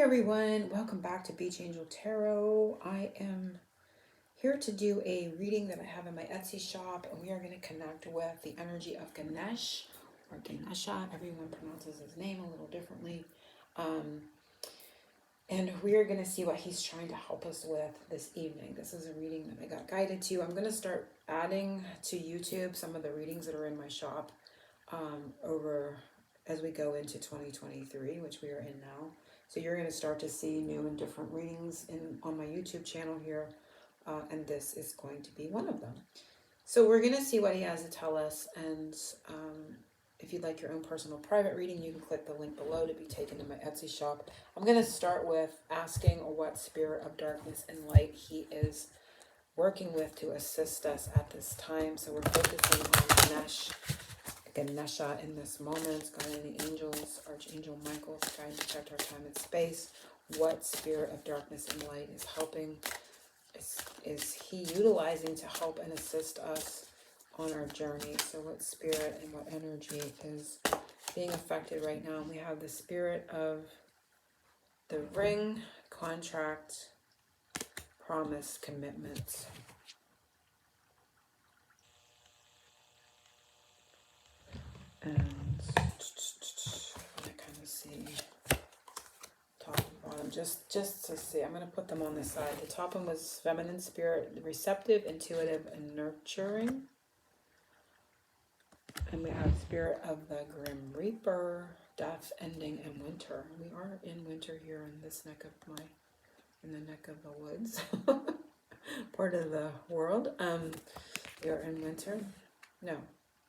Hey everyone, welcome back to Beach Angel Tarot. I am here to do a reading that I have in my Etsy shop, and we are going to connect with the energy of Ganesh or Ganesha. Everyone pronounces his name a little differently. And we are going to see what he's trying to help us with this evening. This is a reading that I got guided to. I'm going to start adding to YouTube some of the readings that are in my shop over as we go into 2023, which we are in now. So you're going to start to see new and different readings on my YouTube channel here, and this is going to be one of them. So we're going to see what he has to tell us, and if you'd like your own personal private reading, you can click the link below to be taken to my Etsy shop. I'm going to start with asking what spirit of darkness and light he is working with to assist us at this time. So we're focusing on Ganesha in this moment, guiding the angels, Archangel Michael, guide and protect our time and space. What spirit of darkness and light is helping? Is he utilizing to help and assist us on our journey? So what spirit and what energy is being affected right now? And we have the spirit of the ring, contract, promise, commitment. And I kind of see top and bottom, just to see. I'm going to put them on the side. The top one was feminine spirit, receptive, intuitive, and nurturing. And we have spirit of the Grim Reaper, death, ending, and winter. We are in winter here in this neck of in the neck of the woods, part of the world. We are in winter. No.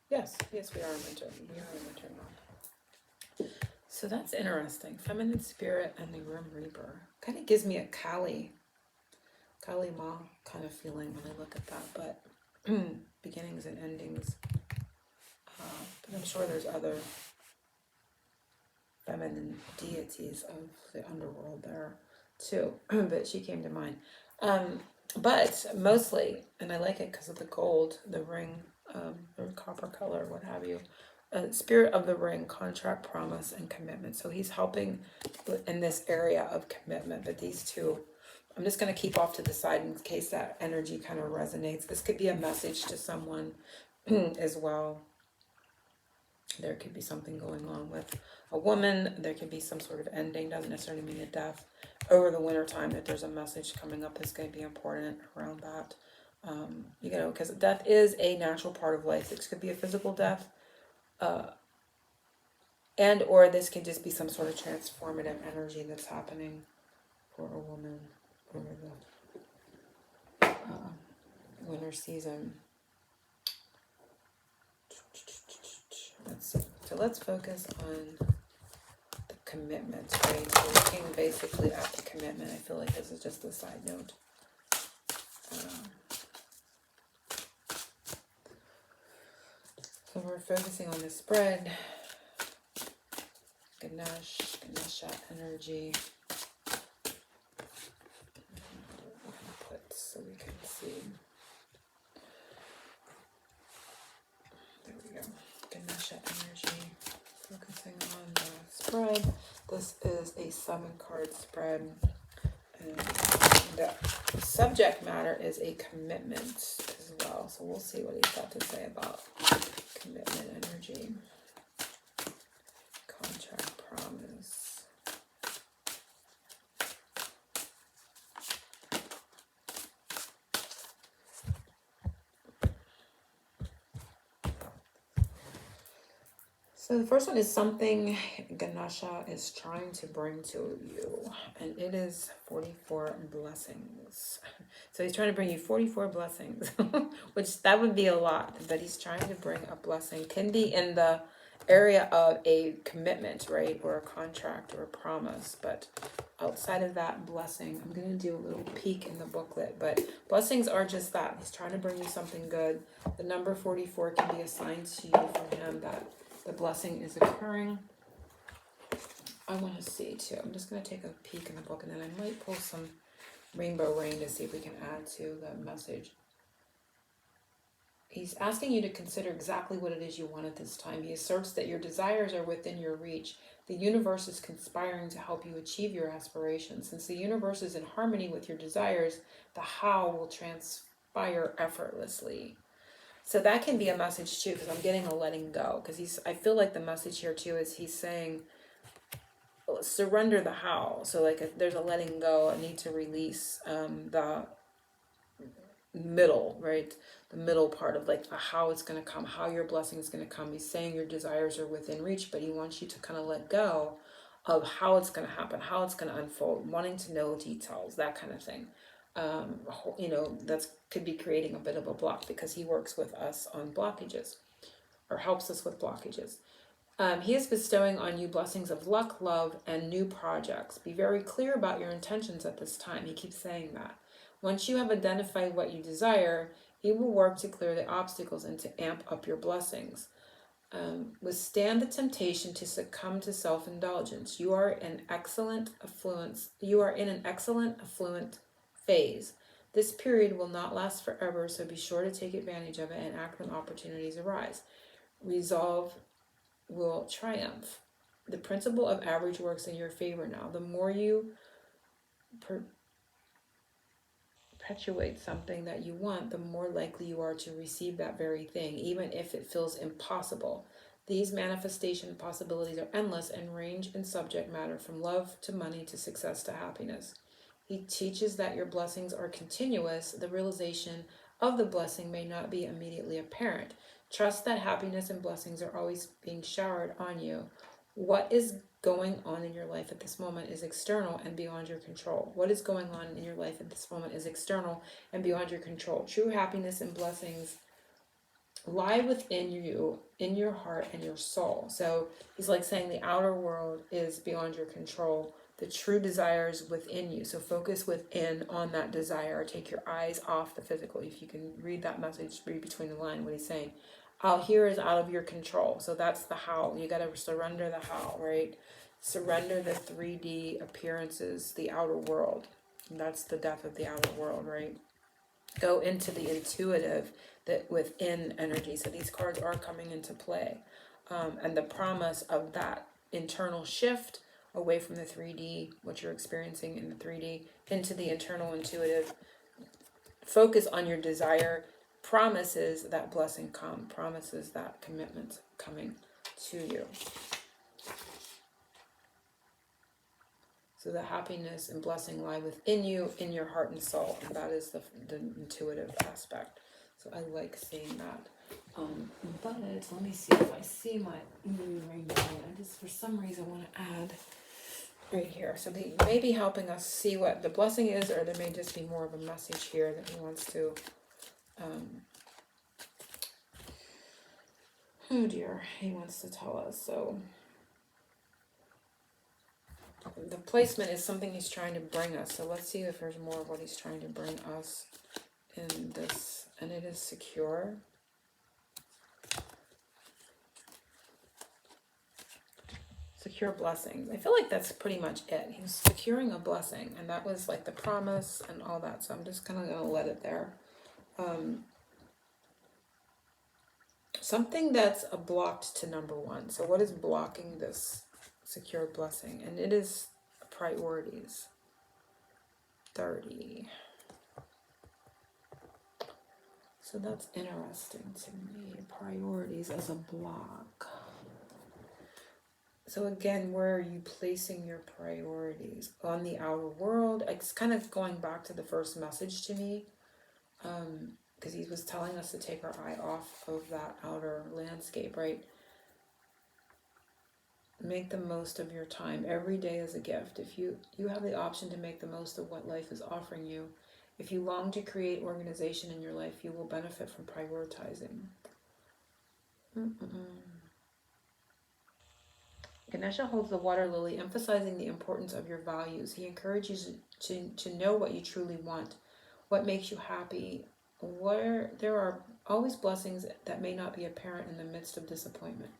Yes, we are in winter. We are in winter now. So that's interesting. Feminine spirit and the Grim Reaper. Kind of gives me a Kali Ma kind of feeling when I look at that. But beginnings and endings. But I'm sure there's other feminine deities of the underworld there too. But she came to mind. But mostly, and I like it because of the gold, the ring, or copper color, what have you. Spirit of the ring, contract, promise, and commitment. So he's helping in this area of commitment. But these two, I'm just going to keep off to the side in case that energy kind of resonates. This could be a message to someone as well. There could be something going on with a woman. There could be some sort of ending. Doesn't necessarily mean a death. Over the winter time, that there's a message coming up that's going to be important around that. Because death is a natural part of life. This could be a physical death. And or this can just be some sort of transformative energy that's happening for a woman over the winter season. Let's focus on the commitment, right? So looking basically at the commitment. I feel like this is just a side note. So we're focusing on the spread. Ganesha energy. Put so we can see. There we go. Ganesha energy. Focusing on the spread. This is a 7-card spread. And the subject matter is a commitment as well. So we'll see what he's got to say about commitment energy. Contract, promise. So the first one is something Ganesha is trying to bring to you, and it is 44 blessings. So he's trying to bring you 44 blessings, which that would be a lot, but he's trying to bring a blessing. Can be in the area of a commitment, right, or a contract or a promise, but outside of that, blessing. I'm going to do a little peek in the booklet, but blessings are just that. He's trying to bring you something good. The number 44 can be assigned to you from him, that the blessing is occurring. I want to see too. I'm just going to take a peek in the book, and then I might pull some rainbow rain to see if we can add to the message. He's asking you to consider exactly what it is you want at this time. He asserts that your desires are within your reach. The universe is conspiring to help you achieve your aspirations. Since the universe is in harmony with your desires, the how will transpire effortlessly. So that can be a message too, because I'm getting a letting go. Because I feel like the message here too is he's saying, surrender the how. So like if there's a letting go, I need to release the middle, right? The middle part of like how it's going to come, how your blessing is going to come. He's saying your desires are within reach, but he wants you to kind of let go of how it's going to happen, how it's going to unfold, wanting to know details, that kind of thing. That could be creating a bit of a block, because he works with us on blockages, or helps us with blockages. He is bestowing on you blessings of luck, love, and new projects. Be very clear about your intentions at this time. He keeps saying that. Once you have identified what you desire, he will work to clear the obstacles and to amp up your blessings. Withstand the temptation to succumb to self-indulgence. You are in an excellent affluent phase. This period will not last forever, so be sure to take advantage of it and act when opportunities arise. Resolve will triumph. The principle of average works in your favor now. The more you perpetuate something that you want, the more likely you are to receive that very thing, even if it feels impossible. These manifestation possibilities are endless and range in subject matter from love to money to success to happiness. He teaches that your blessings are continuous. The realization of the blessing may not be immediately apparent. Trust that happiness and blessings are always being showered on you. What is going on in your life at this moment is external and beyond your control. What is going on in your life at this moment is external and beyond your control. True happiness and blessings lie within you, in your heart and your soul. So he's like saying the outer world is beyond your control. The true desire is within you. So focus within on that desire. Take your eyes off the physical. If you can read that message, read between the lines what he's saying. Out here is out of your control. So that's the how. You got to surrender the how, right? Surrender the 3D appearances, the outer world. And that's the death of the outer world, right? Go into the intuitive, that within energy. So these cards are coming into play. And the promise of that internal shift away from the 3D, what you're experiencing in the 3D, into the internal intuitive. Focus on your desire. Promises that blessing come. Promises that commitment coming to you. So the happiness and blessing lie within you, in your heart and soul. And that is the intuitive aspect. So I like seeing that. But let me see if I see my moon right now. I just, for some reason, want to add right here. So he may be helping us see what the blessing is, or there may just be more of a message here that he wants to... oh dear, he wants to tell us. So the placement is something he's trying to bring us. So let's see if there's more of what he's trying to bring us in this. And it is secure. Secure blessings. I feel like that's pretty much it. He was securing a blessing, and that was like the promise and all that. So I'm just kind of going to let it there. Something that's blocked to number one. So what is blocking this secure blessing? And it is priorities. 30. So that's interesting to me. Priorities as a block. So again, where are you placing your priorities? On the outer world? It's kind of going back to the first message to me. Because he was telling us to take our eye off of that outer landscape, right? Make the most of your time. Every day is a gift. If you have the option to make the most of what life is offering you. If you long to create organization in your life, you will benefit from prioritizing. Ganesha holds the water lily, emphasizing the importance of your values. He encourages you to know what you truly want, what makes you happy. Where there are always blessings that may not be apparent in the midst of disappointment.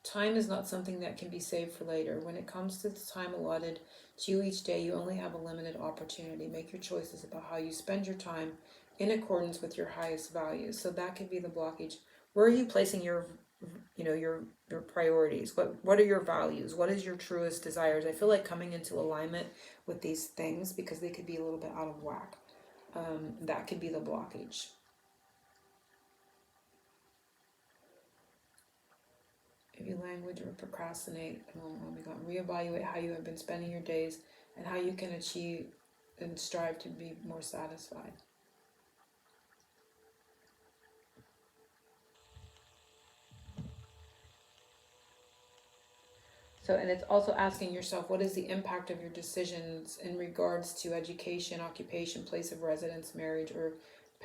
Time is not something that can be saved for later. When it comes to the time allotted to you each day, you only have a limited opportunity. Make your choices about how you spend your time in accordance with your highest values. So that could be the blockage. Where are you placing your, your priorities? What are your values? What is your truest desires? I feel like coming into alignment with these things, because they could be a little bit out of whack. That could be the blockage. If you language or procrastinate, reevaluate how you have been spending your days and how you can achieve and strive to be more satisfied. So, and it's also asking yourself, what is the impact of your decisions in regards to education, occupation, place of residence, marriage, or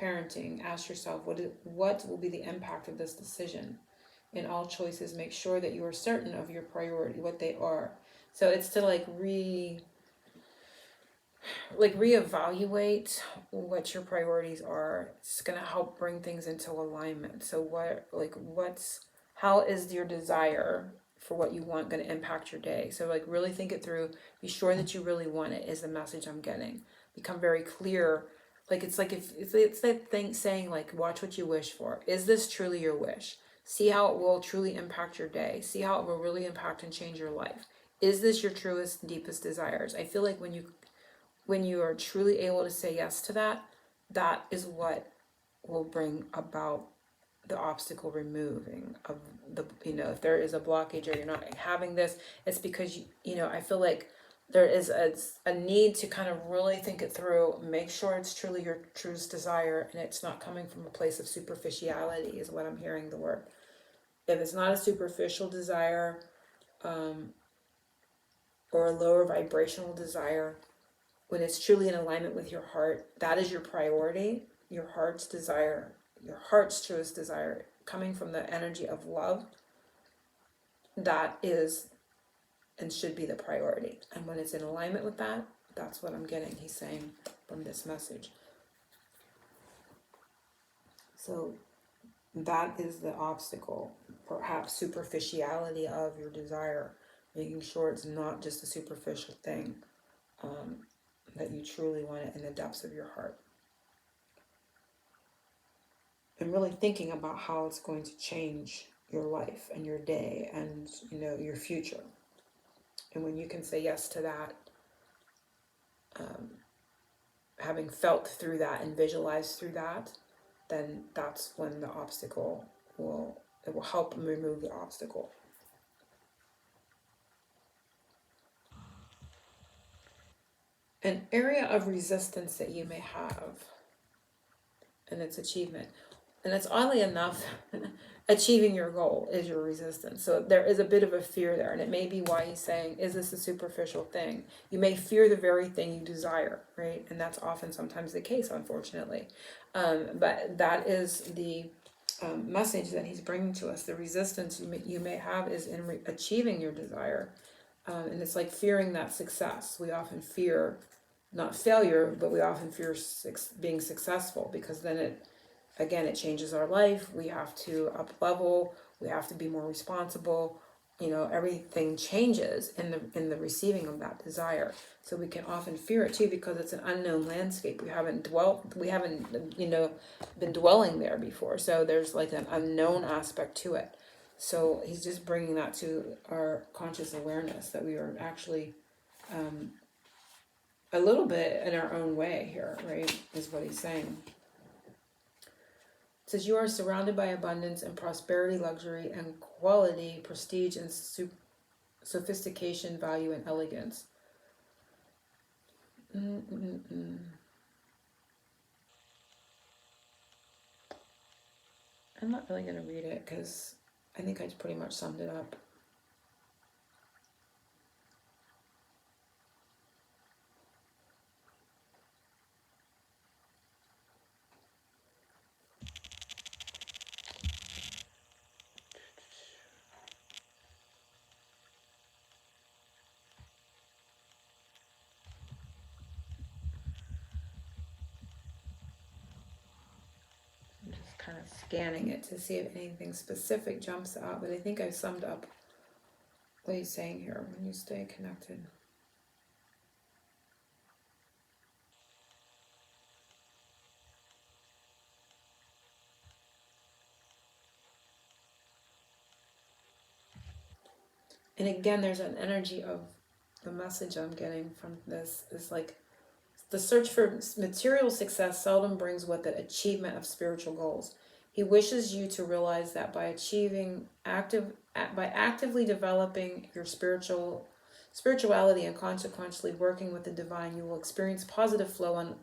parenting? Ask yourself, what will be the impact of this decision? In all choices, make sure that you are certain of your priority, what they are. So it's to reevaluate what your priorities are. It's going to help bring things into alignment. So how is your desire for what you want going to impact your day? So really think it through. Be sure that you really want it is the message I'm getting. Become very clear. It's that thing saying, watch what you wish for. Is this truly your wish? See how it will truly impact your day. See how it will really impact and change your life. Is this your truest, deepest desires? I feel like when you are truly able to say yes to that, that is what will bring about the obstacle removing of the, if there is a blockage or you're not having this, it's because, I feel like there is a need to kind of really think it through, make sure it's truly your truest desire and it's not coming from a place of superficiality is what I'm hearing the word. If it's not a superficial desire, or a lower vibrational desire, when it's truly in alignment with your heart, that is your priority, your heart's desire, your heart's truest desire, coming from the energy of love, that is and should be the priority. And when it's in alignment with that, that's what I'm getting, he's saying from this message. So that is the obstacle, perhaps superficiality of your desire, making sure it's not just a superficial thing, that you truly want it in the depths of your heart. And really thinking about how it's going to change your life and your day and, your future. And when you can say yes to that, having felt through that and visualized through that, then that's when the obstacle will help remove the obstacle. An area of resistance that you may have and its achievement. And it's oddly enough, achieving your goal is your resistance. So there is a bit of a fear there. And it may be why he's saying, is this a superficial thing? You may fear the very thing you desire, right? And that's often sometimes the case, unfortunately. But that is the message that he's bringing to us. The resistance you may have is in achieving your desire. And it's like fearing that success. We often fear not failure, but we often fear being successful, because then it changes our life. We have to up level. We have to be more responsible. Everything changes in the receiving of that desire. So we can often fear it too, because it's an unknown landscape. We haven't been dwelling there before. So there's like an unknown aspect to it. So he's just bringing that to our conscious awareness that we are actually a little bit in our own way here, right? Is what he's saying. It says, you are surrounded by abundance and prosperity, luxury and quality, prestige and sophistication, value and elegance. I'm not really going to read it because I think I pretty much summed it up. Kind of scanning it to see if anything specific jumps out, but I think I summed up what he's saying here, when you stay connected. And again, there's an energy of the message I'm getting from this is like the search for material success seldom brings with it achievement of spiritual goals. He wishes you to realize that by actively developing your spirituality and consequently working with the divine, you will experience positive flow on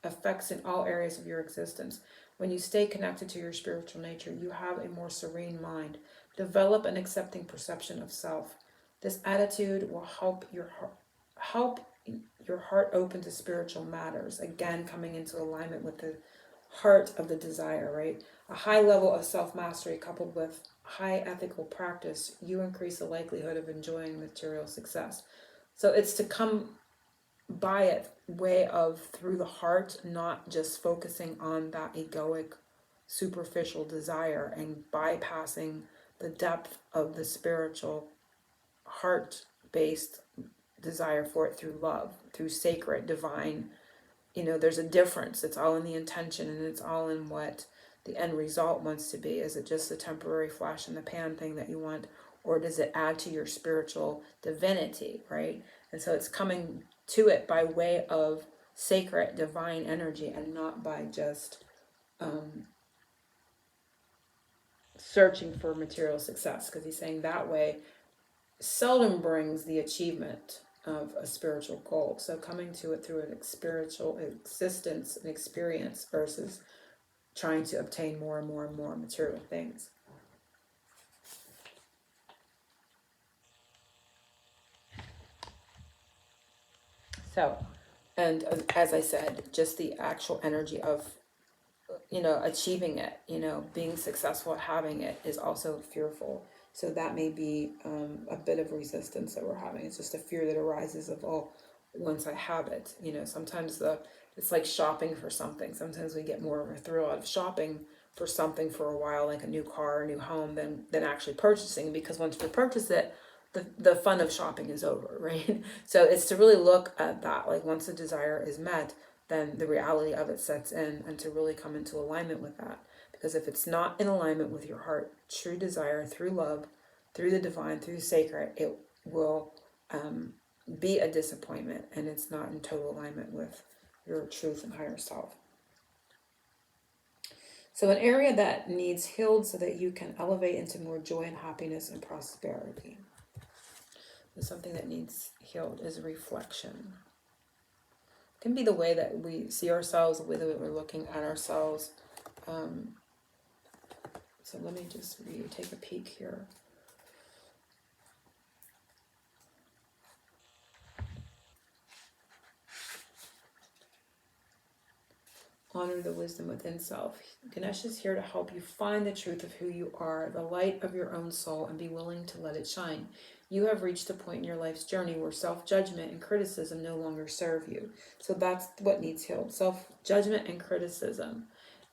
effects in all areas of your existence. When you stay connected to your spiritual nature, you have a more serene mind. Develop an accepting perception of self. This attitude will help your heart open to spiritual matters. Again, coming into alignment with the heart of the desire, right? A high level of self-mastery coupled with high ethical practice, you increase the likelihood of enjoying material success. So it's to come by it way of through the heart, not just focusing on that egoic superficial desire and bypassing the depth of the spiritual heart based desire for it through love, through sacred divine. There's a difference. It's all in the intention, and it's all in what the end result wants to be. Is it just a temporary flash in the pan thing that you want, or does it add to your spiritual divinity, right? And so it's coming to it by way of sacred divine energy, and not by just searching for material success, because he's saying that way seldom brings the achievement of a spiritual goal. So coming to it through an spiritual existence and experience versus trying to obtain more and more and more material things. So, and as I said, just the actual energy of, achieving it, being successful at having it is also fearful. So that may be a bit of resistance that we're having. It's just a fear that arises of, oh, once I have it, sometimes it's like shopping for something. Sometimes we get more of a thrill out of shopping for something for a while, like a new car, a new home, than actually purchasing, because once we purchase it, the fun of shopping is over, right? So it's to really look at that, like once the desire is met, then the reality of it sets in, and to really come into alignment with that. Because if it's not in alignment with your heart, true desire, through love, through the divine, through the sacred, it will be a disappointment, and it's not in total alignment with your truth and higher self. So an area that needs healed so that you can elevate into more joy and happiness and prosperity. And something that needs healed is reflection. It can be the way that we see ourselves, the way that we're looking at ourselves. So let me just take a peek here. Honor the wisdom within self. Ganesha is here to help you find the truth of who you are, the light of your own soul, and be willing to let it shine. You have reached a point in your life's journey where self-judgment and criticism no longer serve you. So that's what needs healed. Self-judgment and criticism.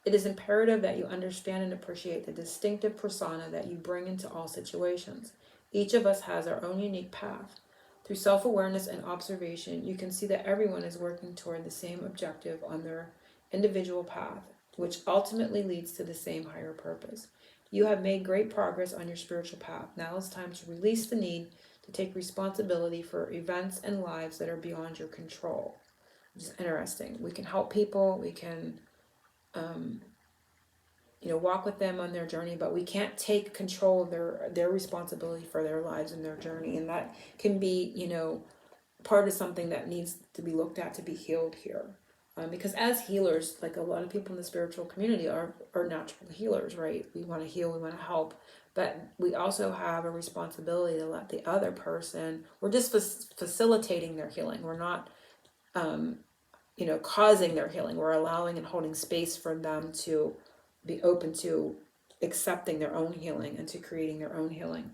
It is imperative that you understand and appreciate the distinctive persona that you bring into all situations. Each of us has our own unique path. Through self-awareness and observation, you can see that everyone is working toward the same objective on their individual path, which ultimately leads to the same higher purpose. You have made great progress on your spiritual path. Now it's time to release the need to take responsibility for events and lives that are beyond your control. Which is interesting. We can help people, we can walk with them on their journey, but we can't take control of their responsibility for their lives and their journey. And that can be, part of something that needs to be looked at, to be healed here. Because as healers, like a lot of people in the spiritual community are natural healers, right? We want to heal, we want to help, but we also have a responsibility to let the other person, we're just facilitating their healing. We're not, causing their healing. We're allowing and holding space for them to be open to accepting their own healing and to creating their own healing.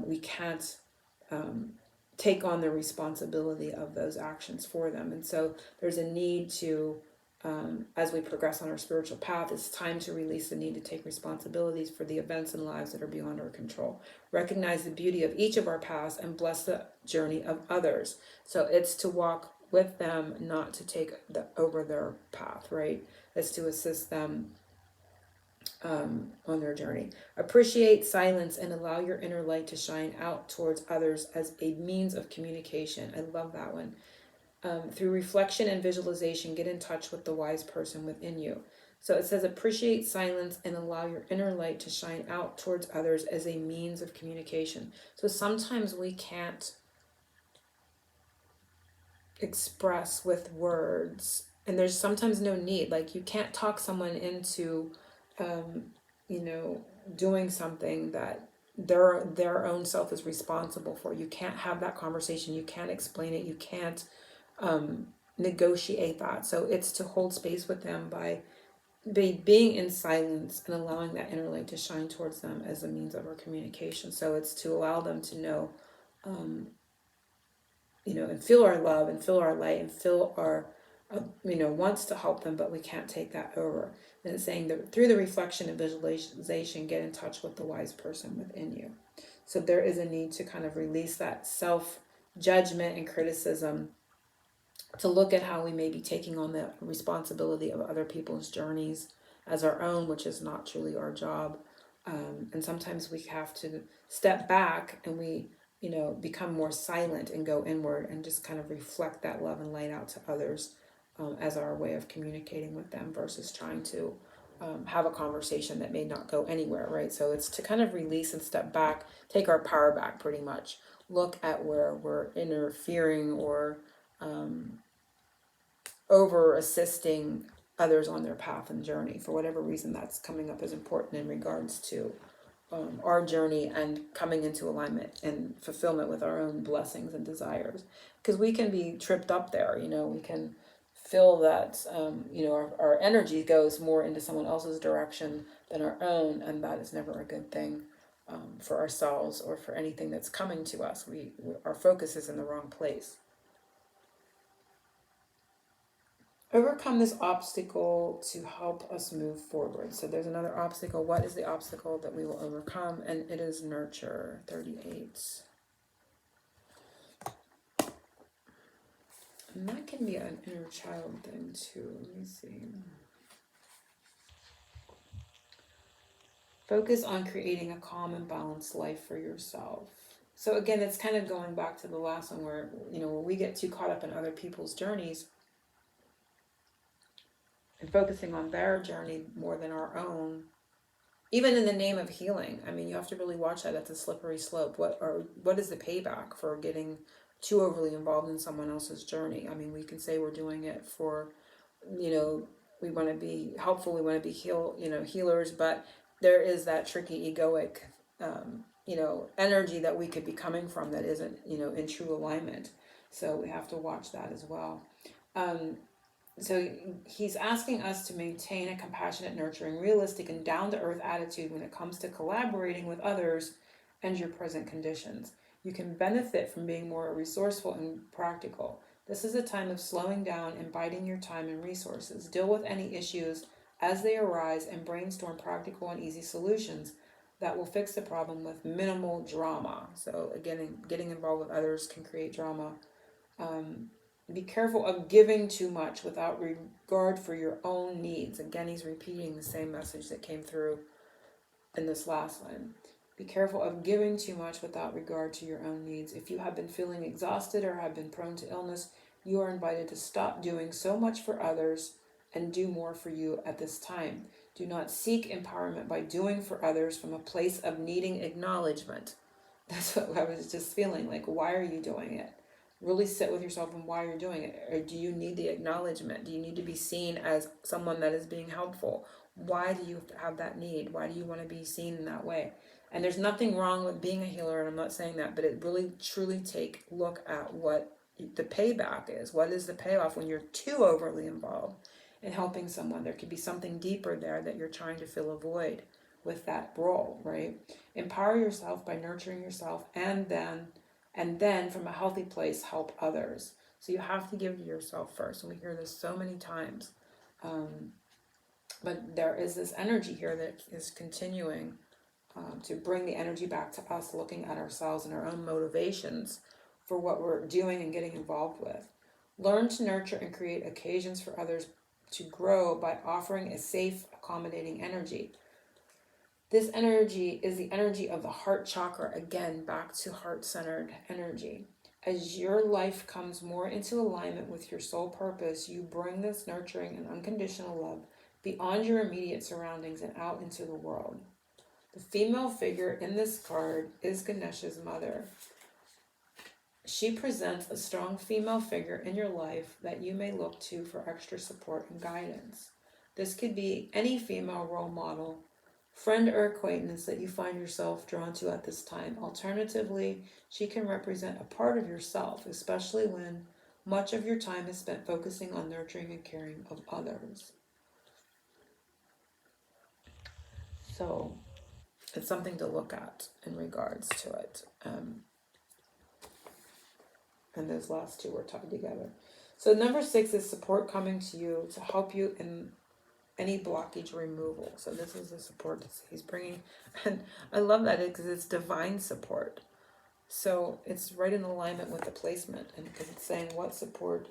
We can't take on the responsibility of those actions for them. And so there's a need to as we progress on our spiritual path, it's time to release the need to take responsibilities for the events and lives that are beyond our control. Recognize the beauty of each of our paths and bless the journey of others. So it's to walk with them, not to take over their path, right? It's to assist them on their journey. Appreciate silence and allow your inner light to shine out towards others as a means of communication. I love that one. Through reflection and visualization, get in touch with the wise person within you. So it says, appreciate silence and allow your inner light to shine out towards others as a means of communication. So sometimes we can't express with words, and there's sometimes no need. Like, you can't talk someone into, doing something that their own self is responsible for. You can't have that conversation. You can't explain it. You can't negotiate that. So it's to hold space with them by being in silence and allowing that inner light to shine towards them as a means of our communication. So it's to allow them to know, and feel our love and feel our light and feel our, wants to help them, but we can't take that over. And it's saying that through the reflection and visualization, get in touch with the wise person within you. So there is a need to kind of release that self-judgment and criticism, to look at how we may be taking on the responsibility of other people's journeys as our own, which is not truly our job. And sometimes we have to step back and we, become more silent and go inward and just kind of reflect that love and light out to others as our way of communicating with them, versus trying to have a conversation that may not go anywhere, right? So it's to kind of release and step back, take our power back pretty much, look at where we're interfering or over assisting others on their path and journey for whatever reason that's coming up as important in regards to our journey and coming into alignment and fulfillment with our own blessings and desires. Because we can be tripped up there, we can feel that our energy goes more into someone else's direction than our own, and that is never a good thing for ourselves or for anything that's coming to us. Our focus is in the wrong place. Overcome this obstacle to help us move forward. So there's another obstacle. What is the obstacle that we will overcome? And it is nurture, 38. And that can be an inner child thing too. Let me see. Focus on creating a calm and balanced life for yourself. So again, it's kind of going back to the last one where, when we get too caught up in other people's journeys, and focusing on their journey more than our own, even in the name of healing. I mean, you have to really watch that. It's a slippery slope. What is the payback for getting too overly involved in someone else's journey? I mean, we can say we're doing it for, we want to be helpful, we want to be healers, but there is that tricky egoic, energy that we could be coming from that isn't, in true alignment. So we have to watch that as well. So he's asking us to maintain a compassionate, nurturing, realistic, and down-to-earth attitude when it comes to collaborating with others and your present conditions. You can benefit from being more resourceful and practical. This is a time of slowing down and biding your time and resources. Deal with any issues as they arise and brainstorm practical and easy solutions that will fix the problem with minimal drama. So again, getting involved with others can create drama. Be careful of giving too much without regard for your own needs. Again, he's repeating the same message that came through in this last one. Be careful of giving too much without regard to your own needs. If you have been feeling exhausted or have been prone to illness, you are invited to stop doing so much for others and do more for you at this time. Do not seek empowerment by doing for others from a place of needing acknowledgement. That's what I was just feeling like. Why are you doing it? Really sit with yourself and why you're doing it. Or do you need the acknowledgement? Do you need to be seen as someone that is being helpful? Why do you have that need? Why do you want to be seen in that way? And there's nothing wrong with being a healer, and I'm not saying that, but it really truly take a look at what the payback is. What is the payoff when you're too overly involved in helping someone? There could be something deeper there that you're trying to fill a void with that role, right? Empower yourself by nurturing yourself, and then from a healthy place help others. So you have to give to yourself first, and we hear this so many times. But there is this energy here that is continuing to bring the energy back to us, looking at ourselves and our own motivations for what we're doing and getting involved with. Learn to nurture and create occasions for others to grow by offering a safe, accommodating energy. This energy is the energy of the heart chakra, again, back to heart-centered energy. As your life comes more into alignment with your soul purpose, you bring this nurturing and unconditional love beyond your immediate surroundings and out into the world. The female figure in this card is Ganesha's mother. She presents a strong female figure in your life that you may look to for extra support and guidance. This could be any female role model, friend or acquaintance that you find yourself drawn to at this time. Alternatively, she can represent a part of yourself, especially when much of your time is spent focusing on nurturing and caring of others. So it's something to look at in regards to it. And those last two were tied together. So number 6 is support coming to you to help you in any blockage removal. So this is the support that he's bringing. And I love that because it's divine support. So it's right in alignment with the placement. And because it's saying what support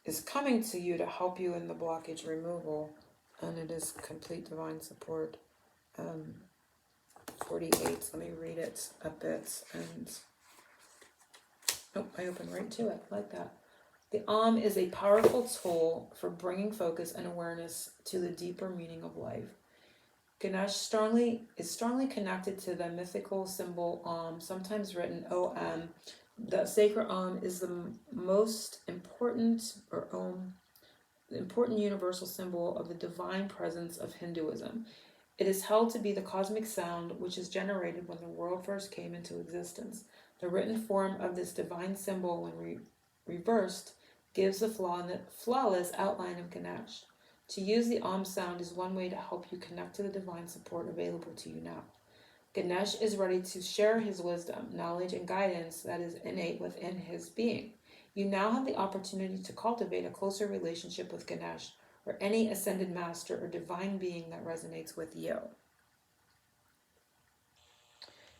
is coming to you to help you in the blockage removal. And it is complete divine support. 48. Let me read it a bit. And oh, I opened right to it, like that. The Aum is a powerful tool for bringing focus and awareness to the deeper meaning of life. Ganesh is strongly connected to the mythical symbol Aum, sometimes written Om. The sacred Aum is the most important, or Om, the important universal symbol of the divine presence of Hinduism. It is held to be the cosmic sound which is generated when the world first came into existence. The written form of this divine symbol, when reversed, gives the flawless outline of Ganesh. To use the Aum sound is one way to help you connect to the divine support available to you now. Ganesh is ready to share his wisdom, knowledge, and guidance that is innate within his being. You now have the opportunity to cultivate a closer relationship with Ganesh or any ascended master or divine being that resonates with you.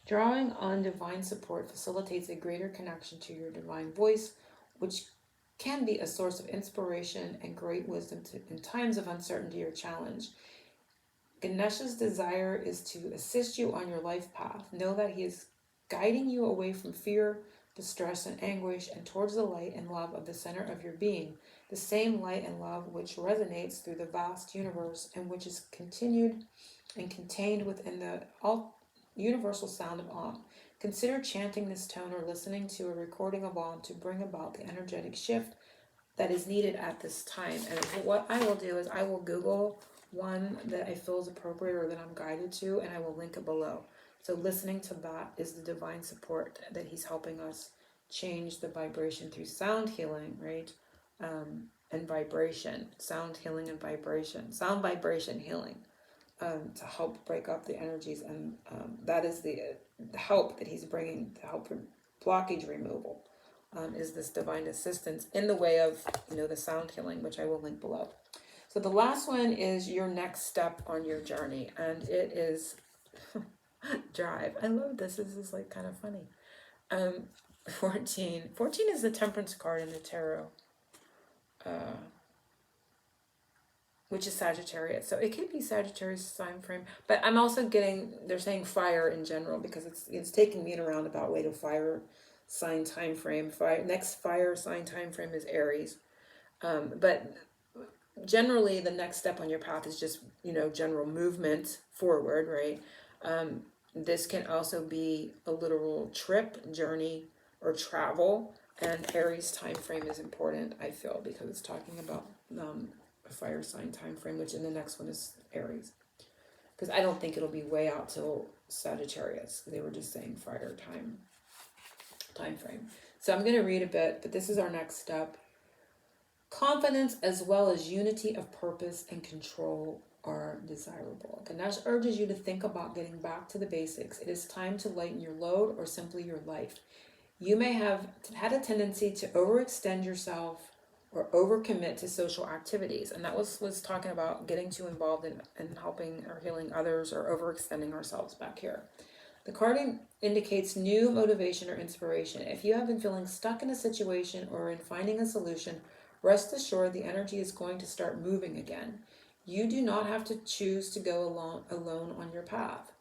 Drawing on divine support facilitates a greater connection to your divine voice, which can be a source of inspiration and great wisdom in times of uncertainty or challenge. Ganesha's desire is to assist you on your life path. Know that he is guiding you away from fear, distress, and anguish, and towards the light and love of the center of your being, the same light and love which resonates through the vast universe and which is continued and contained within the universal sound of Aum. Consider chanting this tone or listening to a recording of Aum to bring about the energetic shift that is needed at this time. And what I will do is I will Google one that I feel is appropriate or that I'm guided to, and I will link it below. So listening to that is the divine support that he's helping us change the vibration through sound healing, right? And vibration, sound healing and vibration, sound vibration healing, to help break up the energies. And that is the help that he's bringing to help blockage removal, is this divine assistance in the way of, the sound healing, which I will link below. So the last one is your next step on your journey, and it is drive. I love this. This is like kind of funny. 14 is the Temperance card in the tarot, which is Sagittarius. So it could be Sagittarius sign frame, but I'm also getting, they're saying fire in general, because it's taking me in a roundabout way to fire sign time frame. Next fire sign time frame is Aries. But generally the next step on your path is just, general movement forward, right? This can also be a literal trip, journey, or travel. And Aries time frame is important, I feel, because it's talking about a fire sign time frame, which in the next one is Aries. Because I don't think it'll be way out till Sagittarius. They were just saying fire time frame. So I'm going to read a bit, but this is our next step. Confidence as well as unity of purpose and control are desirable. Ganesh urges you to think about getting back to the basics. It is time to lighten your load or simply your life. You may have had a tendency to overextend yourself or overcommit to social activities. And that was talking about getting too involved in helping or healing others or overextending ourselves back here. The card indicates new motivation or inspiration. If you have been feeling stuck in a situation or in finding a solution, rest assured the energy is going to start moving again. You do not have to choose to go alone on your path.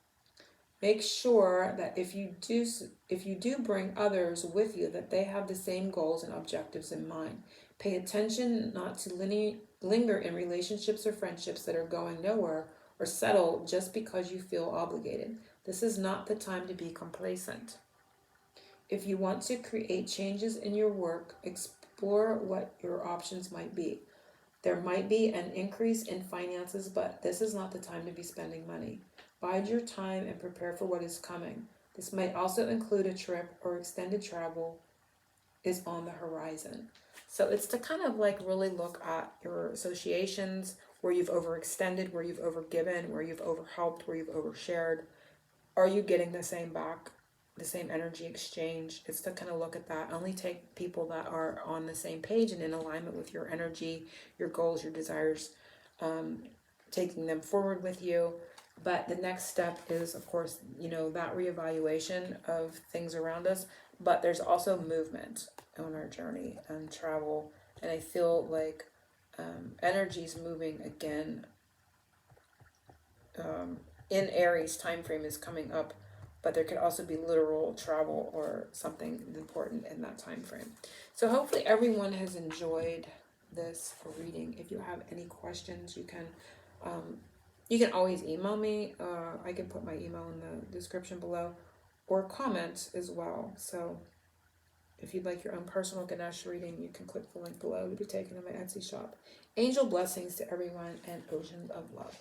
Make sure that if you do bring others with you, that they have the same goals and objectives in mind. Pay attention not to linger in relationships or friendships that are going nowhere, or settle just because you feel obligated. This is not the time to be complacent. If you want to create changes in your work, explore what your options might be. There might be an increase in finances, but this is not the time to be spending money. Bide your time and prepare for what is coming. This might also include a trip or extended travel is on the horizon. So it's to kind of like really look at your associations, where you've overextended, where you've overgiven, where you've overhelped, where you've overshared. Are you getting the same back, the same energy exchange? It's to kind of look at that. Only take people that are on the same page and in alignment with your energy, your goals, your desires, taking them forward with you. But the next step is, of course, that reevaluation of things around us. But there's also movement on our journey and travel. And I feel like energy's moving again. In Aries, time frame is coming up, but there could also be literal travel or something important in that time frame. So hopefully everyone has enjoyed this reading. If you have any questions, you can always email me. I can put my email in the description below, or comment as well. So if you'd like your own personal Ganesha reading, you can click the link below to be taken to my Etsy shop. Angel blessings to everyone and oceans of love.